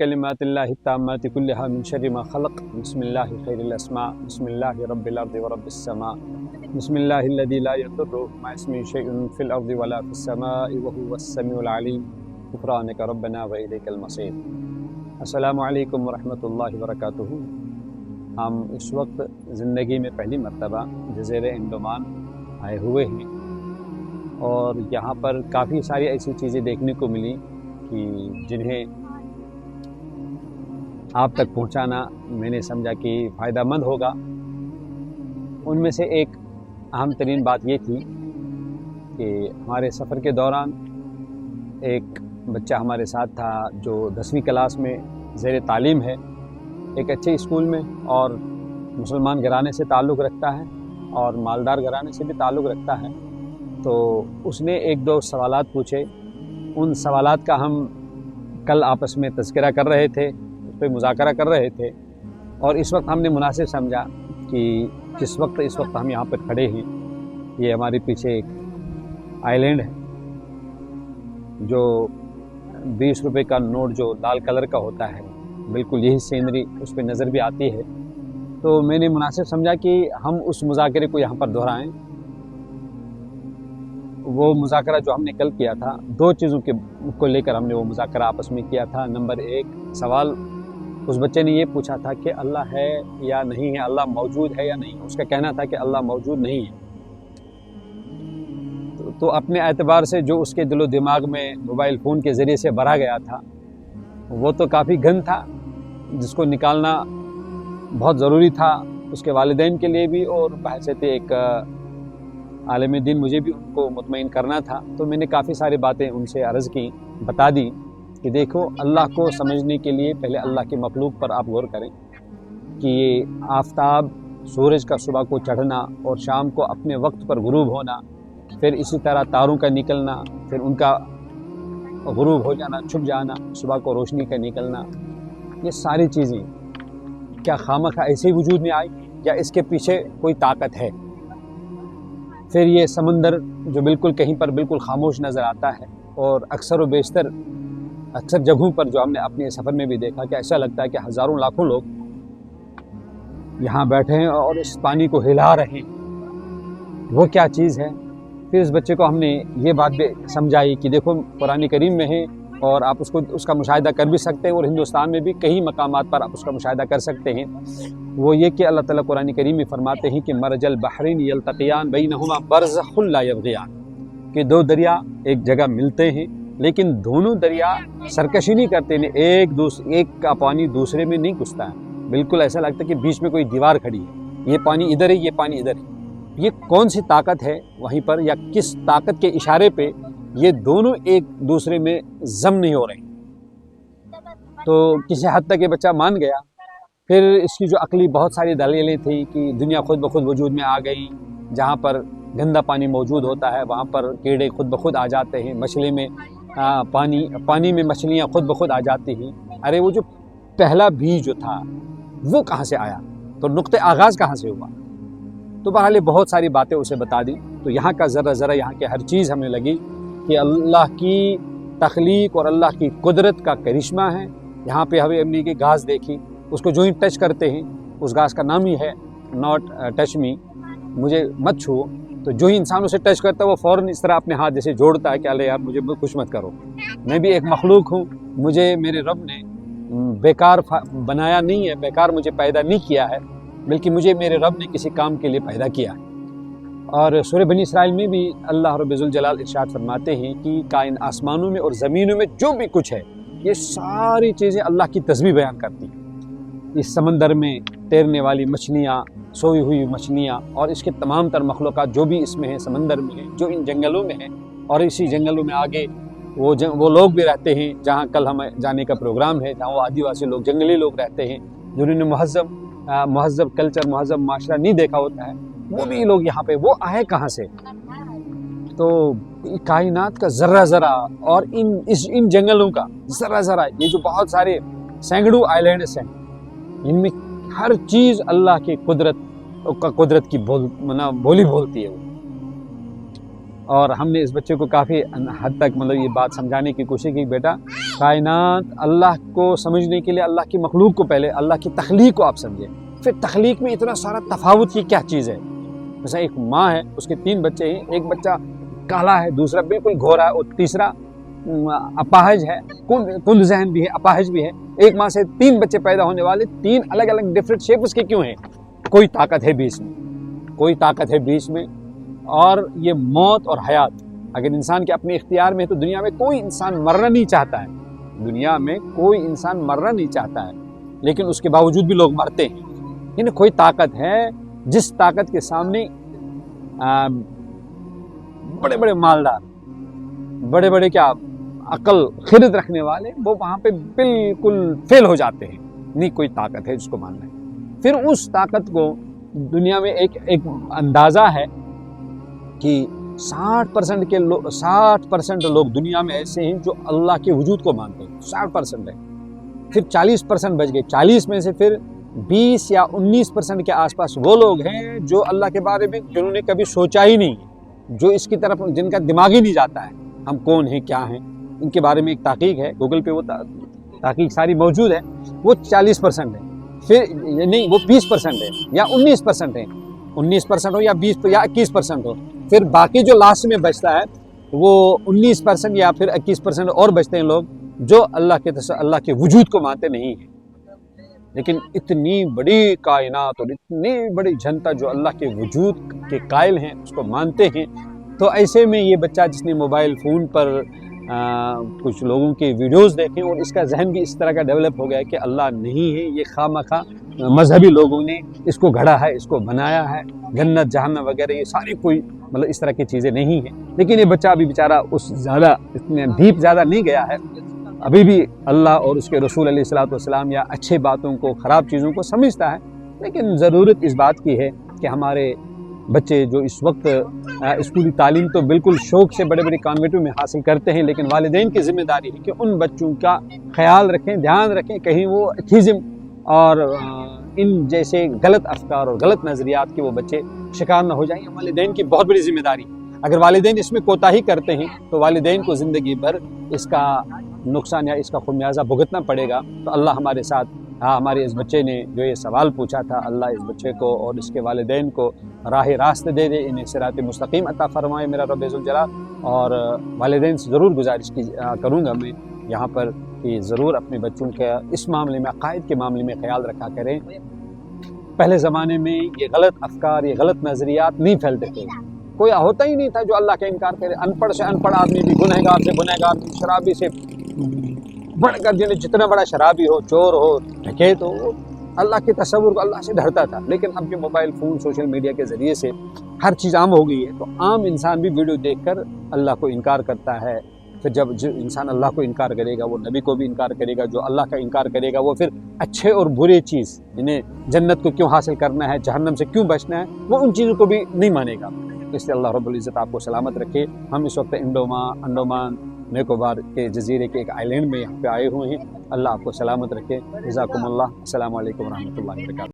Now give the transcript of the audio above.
کلمات اللہ التامات کلہا من شر ما خلق بسم اللہ خیر الاسماء بسم اللہ رب الارض ورب السماء بسم اللہ الذی لا یضر مع اسمہ شیء فی الارض ولا فی السماء وهو السمیع العلیم غفرانک ربنا والیک المصیر۔ السلام علیکم ورحمۃ اللہ وبرکاتہ۔ ہم اس وقت زندگی میں پہلی مرتبہ جزیرہ انڈمان آئے ہوئے ہیں اور یہاں پر کافی ساری ایسی چیزیں دیکھنے کو ملی کہ جنہیں آپ تک پہنچانا میں نے سمجھا کہ فائدہ مند ہوگا۔ ان میں سے ایک اہم ترین بات یہ تھی کہ ہمارے سفر کے دوران ایک بچہ ہمارے ساتھ تھا جو 10ویں کلاس میں زیر تعلیم ہے، ایک اچھے اسکول میں، اور مسلمان گھرانے سے تعلق رکھتا ہے اور مالدار گھرانے سے بھی تعلق رکھتا ہے۔ تو اس نے ایک دو سوالات پوچھے، ان سوالات کا ہم کل آپس میں تذکرہ کر رہے تھے، اس پہ مذاکرہ کر رہے تھے، اور اس وقت ہم نے مناسب سمجھا کہ اس وقت ہم یہاں پر کھڑے ہیں، یہ ہمارے پیچھے ایک آئی لینڈ ہے جو 20 روپے کا نوٹ جو لال کلر کا ہوتا ہے، بالکل یہی سینری اس پہ نظر بھی آتی ہے۔ تو میں نے مناسب سمجھا کہ ہم اس مذاکرے کو یہاں پر دہرائیں۔ وہ مذاکرہ جو ہم نے کل کیا تھا، دو چیزوں کو لے کر ہم نے وہ مذاکرہ آپس میں کیا تھا۔ نمبر ایک سوال اس بچے نے یہ پوچھا تھا کہ اللہ ہے یا نہیں ہے، اللہ موجود ہے یا نہیں ہے۔ اس کا کہنا تھا کہ اللہ موجود نہیں ہے۔ تو اپنے اعتبار سے جو اس کے دل و دماغ میں موبائل فون کے ذریعے سے بھرا گیا تھا وہ تو کافی گند تھا، جس کو نکالنا بہت ضروری تھا اس کے والدین کے لیے بھی، اور بحیثیت ایک عالم دین مجھے بھی ان کو مطمئن کرنا تھا۔ تو میں نے کافی ساری باتیں ان سے عرض کی، بتا دی کہ دیکھو، اللہ کو سمجھنے کے لیے پہلے اللہ کے مخلوق پر آپ غور کریں کہ یہ آفتاب سورج کا صبح کو چڑھنا اور شام کو اپنے وقت پر غروب ہونا، پھر اسی طرح تاروں کا نکلنا، پھر ان کا غروب ہو جانا، چھپ جانا، صبح کو روشنی کا نکلنا، یہ ساری چیزیں کیا خامخواہ ایسے وجود میں آئی یا اس کے پیچھے کوئی طاقت ہے؟ پھر یہ سمندر جو بالکل کہیں پر بالکل خاموش نظر آتا ہے، اور اکثر و بیشتر اکثر جگہوں پر جو ہم نے اپنے سفر میں بھی دیکھا کہ ایسا لگتا ہے کہ ہزاروں لاکھوں لوگ یہاں بیٹھے ہیں اور اس پانی کو ہلا رہے ہیں، وہ کیا چیز ہے؟ پھر اس بچے کو ہم نے یہ بات بھی سمجھائی کہ دیکھو، قرآن کریم میں ہے اور آپ اس کا مشاہدہ کر بھی سکتے ہیں، اور ہندوستان میں بھی کئی مقامات پر آپ اس کا مشاہدہ کر سکتے ہیں۔ وہ یہ کہ اللہ تعالیٰ قرآن کریم میں فرماتے ہیں کہ مرج البحرین یلتقیان بینہما برزخ لا یبغیان، کہ دو دریا ایک جگہ ملتے ہیں لیکن دونوں دریا سرکشی نہیں کرتے ہیں، ایک کا پانی دوسرے میں نہیں گھستا ہے، بالکل ایسا لگتا ہے کہ بیچ میں کوئی دیوار کھڑی ہے، یہ پانی ادھر ہے، یہ پانی ادھر ہے۔ یہ کون سی طاقت ہے وہیں پر، یا کس طاقت کے اشارے پہ یہ دونوں ایک دوسرے میں ضم نہیں ہو رہے؟ تو کسی حد تک یہ بچہ مان گیا۔ پھر اس کی جو عقلی بہت ساری دلیلیں تھیں کہ دنیا خود بخود وجود میں آ گئی، جہاں پر گندا پانی موجود ہوتا ہے وہاں پر کیڑے خود بخود آ جاتے ہیں، مچھلی میں پانی میں مچھلیاں خود بخود آ جاتی ہیں۔ ارے وہ جو پہلا بیج جو تھا وہ کہاں سے آیا؟ تو نقطہ آغاز کہاں سے ہوا؟ تو بہرحال بہت ساری باتیں اسے بتا دی۔ تو یہاں کا ذرہ یہاں کی ہر چیز ہمیں لگی کہ اللہ کی تخلیق اور اللہ کی قدرت کا کرشمہ ہے۔ یہاں پہ ہم نے گھاس دیکھی، اس کو جو ہی ٹچ کرتے ہیں، اس گھاس کا نام ہی ہے ناٹ ٹچ می، مجھے مت چھو۔ تو جو ہی انسان اسے ٹچ کرتا ہے وہ فوراً اس طرح اپنے ہاتھ جیسے جوڑتا ہے کہ اللہ یار مجھے کچھ مت کرو، میں بھی ایک مخلوق ہوں، مجھے میرے رب نے بیکار بنایا نہیں ہے، بیکار مجھے پیدا نہیں کیا ہے، بلکہ مجھے میرے رب نے کسی کام کے لیے پیدا کیا ہے۔ اور سورہ بنی اسرائیل میں بھی اللہ رب ذوالجلال ارشاد فرماتے ہیں کہ کائن آسمانوں میں اور زمینوں میں جو بھی کچھ ہے یہ ساری چیزیں اللہ کی تسبیح بیان کرتی ہیں۔ اس سمندر میں تیرنے والی مچھلیاں، سوئی ہوئی مچھلیاں، اور اس کے تمام تر مخلوقات جو بھی اس میں ہیں، سمندر میں ہیں، جو ان جنگلوں میں ہیں، اور اسی جنگلوں میں آگے وہ لوگ بھی رہتے ہیں جہاں کل ہمیں جانے کا پروگرام ہے، جہاں وہ آدیواسی لوگ، جنگلی لوگ رہتے ہیں، جنہوں نے مہذب کلچر، مہذب معاشرہ نہیں دیکھا ہوتا ہے، وہ بھی لوگ یہاں پہ وہ آئے کہاں سے؟ تو کائنات کا ذرہ اور ان جنگلوں کا ذرہ، یہ جو بہت سارے سینکڑوں آئی لینڈس ہیں، ان میں ہر چیز اللہ کی قدرت کی بولی بولتی ہے۔ اور ہم نے اس بچے کو کافی حد تک مطلب یہ بات سمجھانے کی کوشش کی، بیٹا کائنات اللہ کو سمجھنے کے لیے اللہ کی مخلوق کو پہلے اللہ کی تخلیق کو آپ سمجھیں، پھر تخلیق میں اتنا سارا تفاوت کی کیا چیز ہے۔ مثلا ایک ماں ہے، اس کے 3 بچے ہیں، ایک بچہ کالا ہے، دوسرا بالکل گھورا ہے، اور تیسرا اپاہج ہے، کند ذہن بھی ہے، اپاہج بھی ہے۔ ایک ماں سے 3 بچے پیدا ہونے والے، 3 الگ الگ ڈفرینٹ شیپ اس کے کیوں ہیں؟ کوئی طاقت ہے بیچ میں، کوئی طاقت ہے بیچ میں۔ اور یہ موت اور حیات اگر انسان کے اپنے اختیار میں ہے تو دنیا میں کوئی انسان مرنا نہیں چاہتا ہے، دنیا میں کوئی انسان مرنا نہیں چاہتا ہے، لیکن اس کے باوجود بھی لوگ مرتے ہیں۔ یعنی کوئی طاقت ہے جس طاقت کے سامنے بڑے بڑے مالدار، بڑے بڑے کیا عقل خرد رکھنے والے، وہ وہاں پہ بالکل فیل ہو جاتے ہیں۔ نہیں، کوئی طاقت ہے جس کو ماننا ہے۔ پھر اس طاقت کو دنیا میں ایک اندازہ ہے کہ 60% لوگ دنیا میں ایسے ہیں جو اللہ کے وجود کو مانتے ہیں، 60% ہے۔ پھر 40% بچ گئے، 40 میں سے پھر 20 یا 19% کے آس پاس وہ لوگ ہیں جو اللہ کے بارے میں جنہوں نے کبھی سوچا ہی نہیں ہے، جو اس کی طرف جن کا دماغ ہی نہیں جاتا ہے ہم کون ہیں کیا ہیں۔ ان کے بارے میں ایک تحقیق ہے، گوگل پہ وہ تحقیق ساری موجود ہے، وہ 40% ہے۔ پھر نہیں، وہ 20% ہے یا 19% ہے، 19% ہو یا 20 یا 21% ہو۔ پھر باقی جو لاسٹ میں بچتا ہے وہ 19% یا پھر 21% اور بچتے ہیں لوگ جو اللہ کے وجود کو مانتے نہیں ہیں۔ لیکن اتنی بڑی کائنات اور اتنی بڑی جنتا جو اللہ کے وجود کے قائل ہیں، اس کو مانتے ہیں، تو ایسے میں یہ بچہ جس نے موبائل فون پر کچھ لوگوں کی ویڈیوز دیکھیں اور اس کا ذہن بھی اس طرح کا ڈیولپ ہو گیا کہ اللہ نہیں ہے، یہ خواہ مخواہ مذہبی لوگوں نے اس کو گھڑا ہے، اس کو بنایا ہے، جنت جہنم وغیرہ یہ ساری کوئی مطلب اس طرح کی چیزیں نہیں ہیں۔ لیکن یہ بچہ ابھی بیچارہ اتنے ڈیپ زیادہ نہیں گیا ہے، ابھی بھی اللہ اور اس کے رسول علیہ الصلوۃ والسلام یا اچھے باتوں کو، خراب چیزوں کو سمجھتا ہے۔ لیکن ضرورت اس بات کی ہے کہ ہمارے بچے جو اس وقت اسکولی تعلیم تو بالکل شوق سے بڑے بڑے کانوینٹوں میں حاصل کرتے ہیں، لیکن والدین کی ذمہ داری ہے کہ ان بچوں کا خیال رکھیں، دھیان رکھیں، کہیں وہ ایتھیزم اور ان جیسے غلط افکار اور غلط نظریات کے وہ بچے شکار نہ ہو جائیں۔ والدین کی بہت بڑی ذمہ داری، اگر والدین اس میں کوتاہی کرتے ہیں تو والدین کو زندگی بھر اس کا نقصان یا اس کا خمیازہ بھگتنا پڑے گا۔ تو اللہ ہمارے ساتھ، ہمارے اس بچے نے جو یہ سوال پوچھا تھا، اللہ اس بچے کو اور اس کے والدین کو راہ راست دے دے، انہیں صراط مستقیم عطا فرمائے میرا رب ذوالجلال۔ اور والدین سے ضرور گزارش کروں گا میں یہاں پر کہ ضرور اپنے بچوں کے اس معاملے میں، عقائد کے معاملے میں خیال رکھا کریں۔ پہلے زمانے میں یہ غلط افکار، یہ غلط نظریات نہیں پھیلتے تھے، کوئی ہوتا ہی نہیں تھا جو اللہ کا انکار کرے۔ ان پڑھ سے ان پڑھ آدمی بھی، گنہگار سے گنہگار بھی، شرابی سے بڑھ کر جتنا بڑا شرابی ہو، چور ہو، ڈکیت ہو، وہ اللہ کے تصور کو، اللہ سے ڈرتا تھا۔ لیکن اب جو موبائل فون، سوشل میڈیا کے ذریعے سے ہر چیز عام ہو گئی ہے، تو عام انسان بھی ویڈیو دیکھ کر اللہ کو انکار کرتا ہے۔ پھر جب جو انسان اللہ کو انکار کرے گا، وہ نبی کو بھی انکار کرے گا۔ جو اللہ کا انکار کرے گا وہ پھر اچھے اور برے چیز، جنہیں جنت کو کیوں حاصل کرنا ہے، جہنم سے کیوں بچنا ہے، وہ ان چیزوں کو بھی نہیں مانے گا۔ اس لیے اللہ رب العزت آپ کو سلامت رکھے۔ ہم اس وقت انڈومان نیکوبار کے جزیرے کے ایک آئی لینڈ میں یہاں پہ آئے ہوئے ہیں۔ اللہ آپ کو سلامت رکھے۔ جزاکم اللہ۔ السلام علیکم ورحمۃ اللہ وبرکاتہ۔